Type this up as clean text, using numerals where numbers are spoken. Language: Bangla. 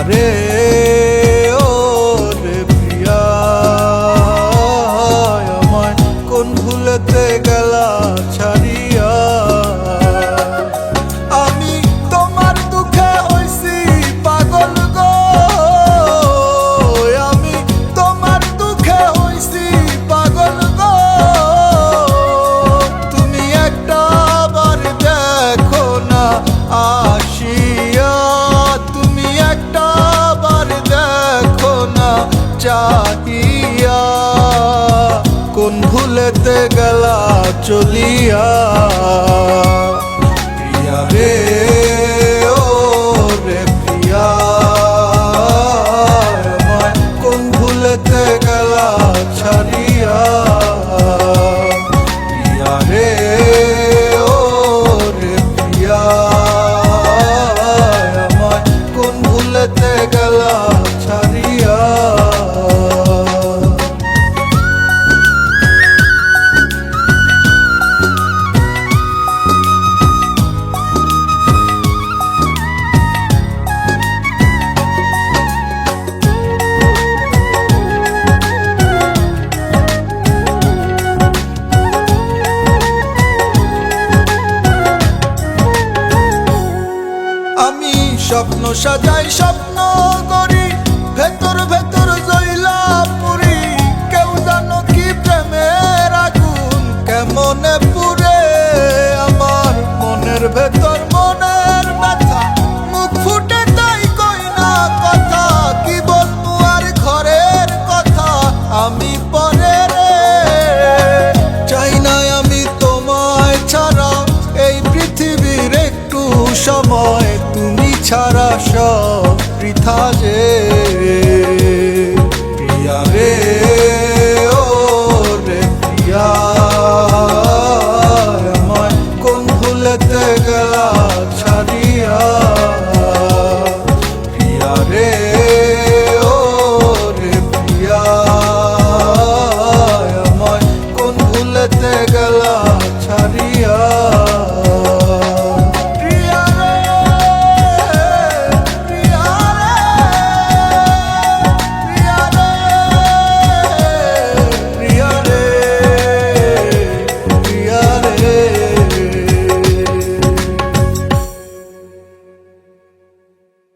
রে ও রে প্রিয়া, আমায় কোন ভুলেতে গেলা ছাড়িয়া। আমি তোমার দুঃখে হইছি পাগল গো, আমি তোমার দুঃখে হইছি পাগল গো। তুমি একটা বার দেখো না আসিয়া, তুমি একটা বার দেখো না চাহিয়া, কোন ভুলেতে গেলা চলিয়া। প্রিয়া রে ও রে প্রিয়া, আমায় কোন ভুলেতে গেলা ছাড়িয়া। প্রিয়া রে ও রে প্রিয়া, আমায় কোন ভুলেতে গেলা ছাড়িয়া। আমি স্বপ্ন সাজাই স্বপ্ন করি, ভেতর ভেতর জইলা পুরি। কেউ জানো কি প্রেমের আগুন কেমনে পুরে আমার মনের ভেতর, মনের ব্যথা মুখ ফুটে তাই কই না কথা। কি বলবো আর ঘরের কথা আমি পরে রে, চাই না আমি তোমায় ছাড়া এই পৃথিবীর একটু সময়। তুমি ছাড়া সব বৃথা